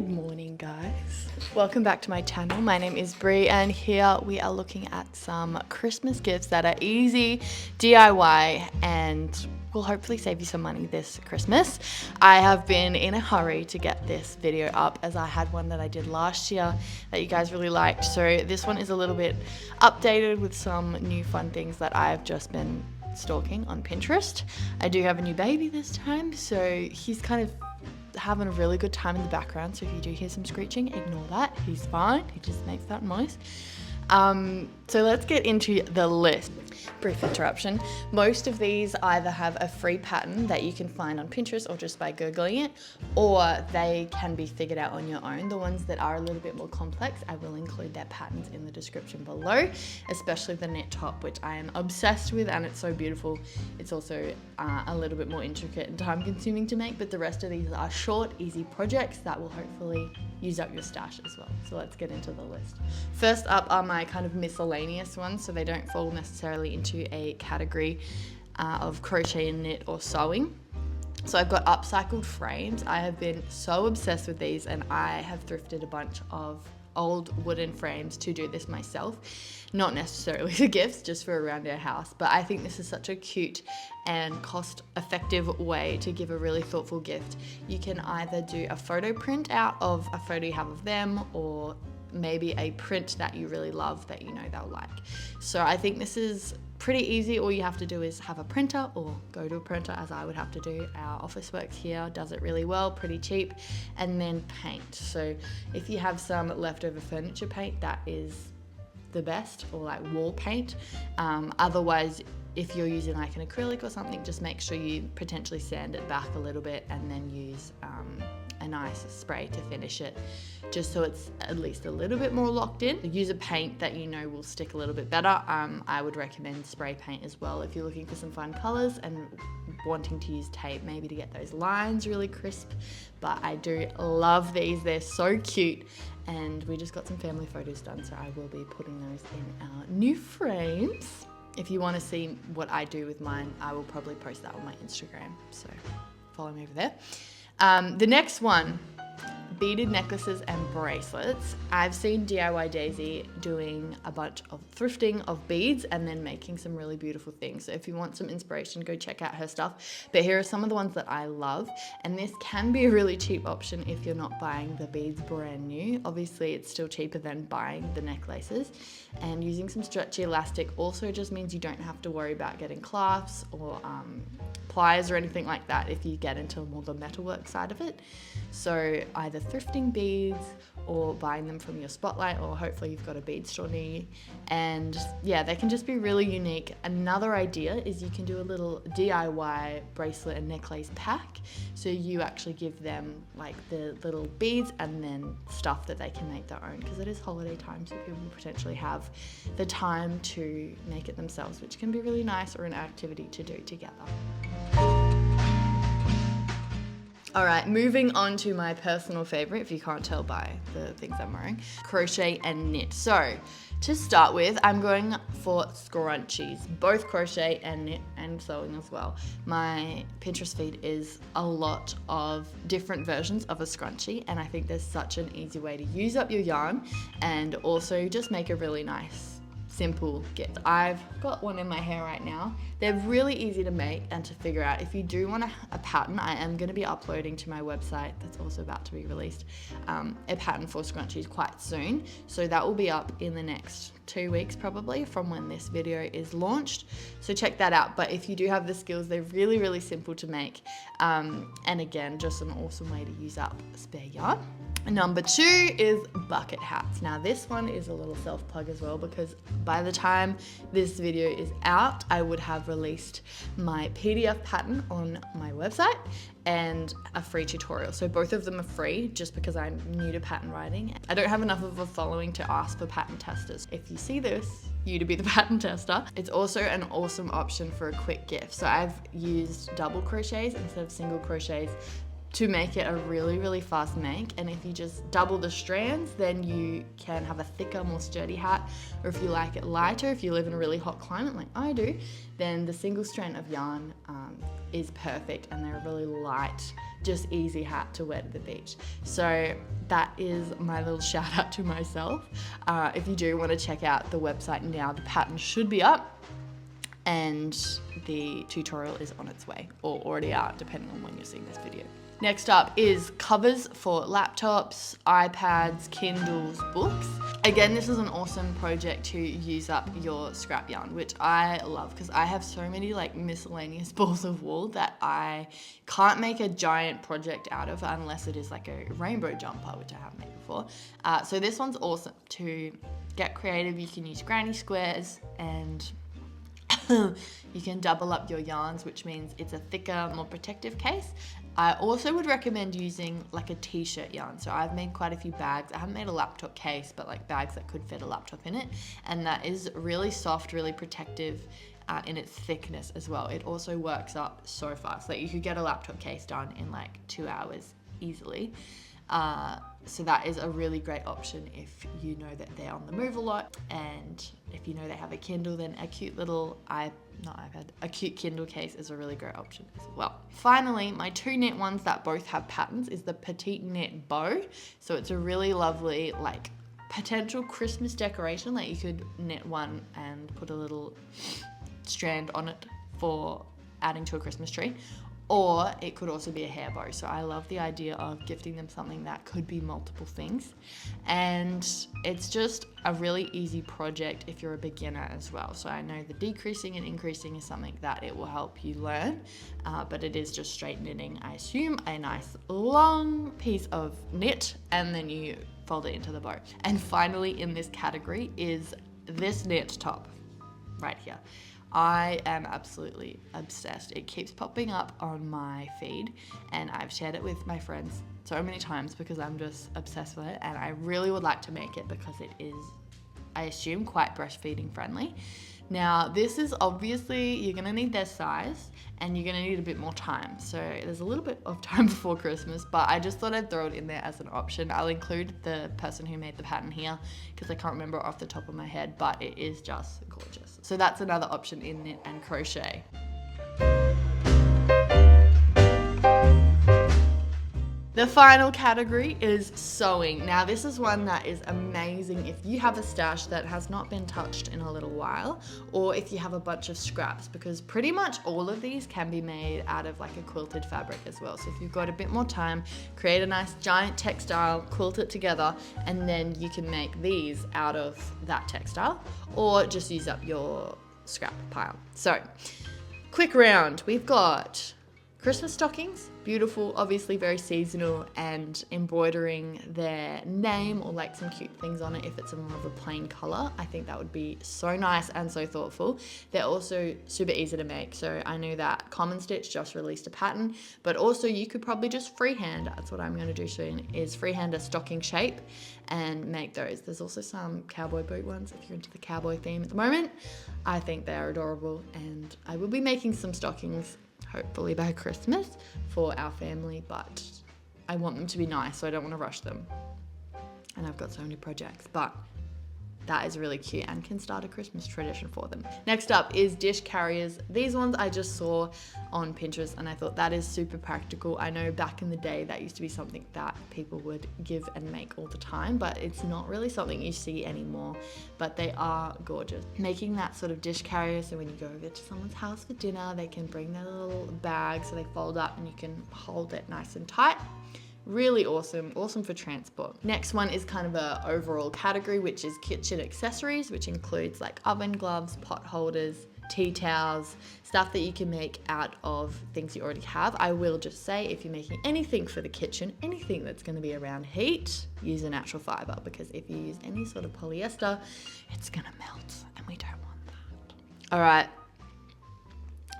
Good morning, guys. Welcome back to my channel. My name is Bree and here we are looking at some Christmas gifts that are easy, DIY, and will hopefully save you some money this Christmas. I have been in a hurry to get this video up as I had one that I did last year that you guys really liked. So this one is a little bit updated with some new fun things that I've just been stalking on Pinterest. I do have a new baby this time, so he's kind of having a really good time in the background, so if you do hear some screeching, ignore that. He's fine, he just makes that noise. So let's get into the list. Brief interruption. Most of these either have a free pattern that you can find on Pinterest or just by Googling it, or they can be figured out on your own. The ones that are a little bit more complex, I will include their patterns in the description below, especially the knit top, which I am obsessed with and it's so beautiful. It's also a little bit more intricate and time consuming to make, but the rest of these are short, easy projects that will hopefully use up your stash as well. So let's get into the list. First up are my kind of miscellaneous ones, so they don't fall necessarily into a category of crochet and knit or sewing. So I've got upcycled frames. I have been so obsessed with these and I have thrifted a bunch of old wooden frames to do this myself. Not necessarily for gifts, just for around our house, but I think this is such a cute and cost-effective way to give a really thoughtful gift. You can either do a photo print out of a photo you have of them, or maybe a print that you really love that you know they'll like. So I think this is pretty easy. All you have to do is have a printer or go to a printer, as I would have to do. Our Officeworks here does it really well, pretty cheap, and then paint. So if you have some leftover furniture paint, that is the best, or like wall paint. Otherwise, if you're using like an acrylic or something, just make sure you potentially sand it back a little bit and then use a nice spray to finish it, just so it's at least a little bit more locked in. Use a paint that you know will stick a little bit better. I would recommend spray paint as well if you're looking for some fun colors and wanting to use tape maybe to get those lines really crisp. But I do love these, they're so cute, and we just got some family photos done, so I will be putting those in our new frames. If you want to see what I do with mine, I will probably post that on my Instagram, so follow me over there. The next one, beaded necklaces and bracelets. I've seen DIY Daisy doing a bunch of thrifting of beads and then making some really beautiful things. So if you want some inspiration, go check out her stuff. But here are some of the ones that I love. And this can be a really cheap option if you're not buying the beads brand new. Obviously, it's still cheaper than buying the necklaces. And using some stretchy elastic also just means you don't have to worry about getting clasps or pliers or anything like that if you get into more the metalwork side of it. So either thrifting beads or buying them from your Spotlight, or hopefully you've got a bead store near you. And yeah, they can just be really unique. Another idea is you can do a little DIY bracelet and necklace pack. So you actually give them like the little beads and then stuff that they can make their own, because it is holiday time, so people potentially have the time to make it themselves, which can be really nice, or an activity to do together. All right, moving on to my personal favorite, if you can't tell by the things I'm wearing, crochet and knit. So to start with, I'm going for scrunchies, both crochet and knit and sewing as well. My Pinterest feed is a lot of different versions of a scrunchie, and I think there's such an easy way to use up your yarn and also just make a really nice simple gift. I've got one in my hair right now. They're really easy to make and to figure out. If you do want a pattern, I am going to be uploading to my website, that's also about to be released, a pattern for scrunchies quite soon. So that will be up in the next 2 weeks probably from when this video is launched. So check that out. But if you do have the skills, they're really, really simple to make. And again, just an awesome way to use up spare yarn. Number 2 is bucket hats. Now this one is a little self-plug as well, because by the time this video is out, I would have released my PDF pattern on my website and a free tutorial. So both of them are free, just because I'm new to pattern writing. I don't have enough of a following to ask for pattern testers. If you see this, you to be the pattern tester. It's also an awesome option for a quick gift. So I've used double crochets instead of single crochets to make it a really, really fast make. And if you just double the strands, then you can have a thicker, more sturdy hat. Or if you like it lighter, if you live in a really hot climate like I do, then the single strand of yarn is perfect, and they're a really light, just easy hat to wear to the beach. So that is my little shout out to myself. If you do want to check out the website now, the pattern should be up and the tutorial is on its way, or already out depending on when you're seeing this video. Next up is covers for laptops, iPads, Kindles, books. Again, this is an awesome project to use up your scrap yarn, which I love because I have so many like miscellaneous balls of wool that I can't make a giant project out of unless it is like a rainbow jumper, which I haven't made before. So this one's awesome to get creative. You can use granny squares and you can double up your yarns, which means it's a thicker, more protective case. I also would recommend using like a t-shirt yarn. So I've made quite a few bags. I haven't made a laptop case, but like bags that could fit a laptop in it. And that is really soft, really protective in its thickness as well. It also works up so fast. Like you could get a laptop case done in like 2 hours easily. So that is a really great option if you know that they're on the move a lot, and if you know they have a Kindle, then a cute little a cute Kindle case is a really great option as well. Finally, my two knit ones that both have patterns is the Petite Knit Bow. So it's a really lovely like potential Christmas decoration. Like you could knit one and put a little strand on it for adding to a Christmas tree. Or it could also be a hair bow. So I love the idea of gifting them something that could be multiple things. And it's just a really easy project if you're a beginner as well. So I know the decreasing and increasing is something that it will help you learn, but it is just straight knitting, I assume, a nice long piece of knit, and then you fold it into the bow. And finally in this category is this knit top right here. I am absolutely obsessed. It keeps popping up on my feed and I've shared it with my friends so many times because I'm just obsessed with it, and I really would like to make it because it is, I assume, quite breastfeeding friendly. Now this is obviously, you're gonna need their size and you're gonna need a bit more time. So there's a little bit of time before Christmas, but I just thought I'd throw it in there as an option. I'll include the person who made the pattern here because I can't remember off the top of my head, but it is just gorgeous. So that's another option in knit and crochet. The final category is sewing. Now this is one that is amazing if you have a stash that has not been touched in a little while, or if you have a bunch of scraps, because pretty much all of these can be made out of like a quilted fabric as well. So if you've got a bit more time, create a nice giant textile, quilt it together, and then you can make these out of that textile, or just use up your scrap pile. So quick round, we've got Christmas stockings, beautiful, obviously very seasonal, and embroidering their name or like some cute things on it if it's a more of a plain color. I think that would be so nice and so thoughtful. They're also super easy to make. So I know that Common Stitch just released a pattern, but also you could probably just freehand, that's what I'm going to do soon, is freehand a stocking shape and make those. There's also some cowboy boot ones if you're into the cowboy theme at the moment. I think they are adorable, and I will be making some stockings hopefully by Christmas for our family, but I want them to be nice, so I don't want to rush them. And I've got so many projects, but that is really cute and can start a Christmas tradition for them. Next up is dish carriers. These ones I just saw on Pinterest and I thought that is super practical. I know back in the day that used to be something that people would give and make all the time, but it's not really something you see anymore, but they are gorgeous. Making that sort of dish carrier, so when you go over to someone's house for dinner, they can bring their little bag so they fold up and you can hold it nice and tight. Really awesome, awesome for transport. Next one is kind of a overall category, which is kitchen accessories, which includes like oven gloves, pot holders, tea towels, stuff that you can make out of things you already have. I will just say, if you're making anything for the kitchen, anything that's going to be around heat, use a natural fiber, because if you use any sort of polyester, it's going to melt and we don't want that. All right,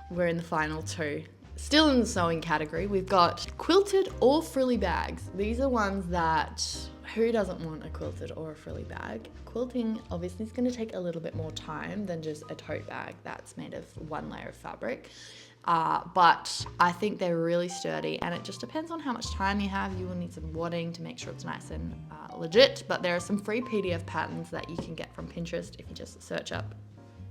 we're in the final two. Still in the sewing category, we've got quilted or frilly bags. These are ones that, who doesn't want a quilted or a frilly bag? Quilting obviously is going to take a little bit more time than just a tote bag that's made of one layer of fabric. But I think they're really sturdy, and it just depends on how much time you have. You will need some wadding to make sure it's nice and legit, but there are some free PDF patterns that you can get from Pinterest if you just search up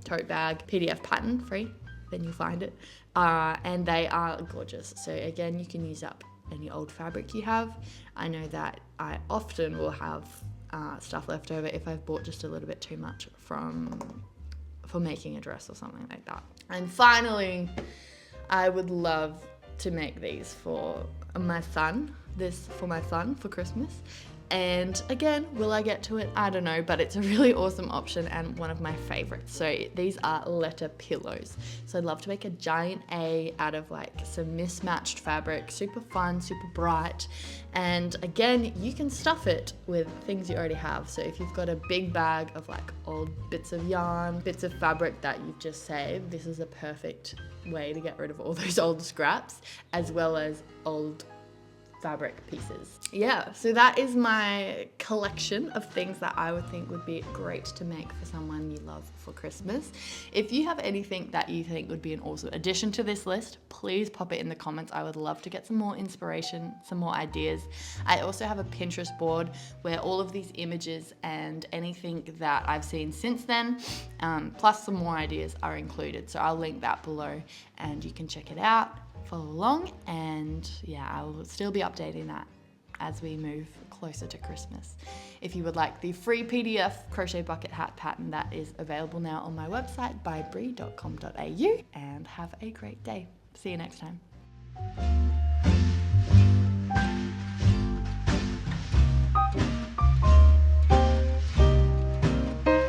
tote bag PDF pattern free. then you'll find it. And they are gorgeous. So again, you can use up any old fabric you have. I know that I often will have stuff left over if I've bought just a little bit too much for making a dress or something like that. And finally, I would love to make these for my son, for Christmas. And again, will I get to it? I don't know, but it's a really awesome option and one of my favorites. So these are letter pillows. So I'd love to make a giant A out of like some mismatched fabric, super fun, super bright. And again, you can stuff it with things you already have. So if you've got a big bag of like old bits of yarn, bits of fabric that you've just saved, this is a perfect way to get rid of all those old scraps, as well as old fabric pieces. Yeah, so that is my collection of things that I would think would be great to make for someone you love for Christmas. If you have anything that you think would be an awesome addition to this list, please pop it in the comments. I would love to get some more inspiration, some more ideas. I also have a Pinterest board where all of these images and anything that I've seen since then, plus some more ideas, are included. So I'll link that below and you can check it out, follow along, and yeah, I will still be updating that as we move closer to Christmas. If you would like the free PDF crochet bucket hat pattern, that is available now on my website bybrie.com.au, and have a great day. See you next time.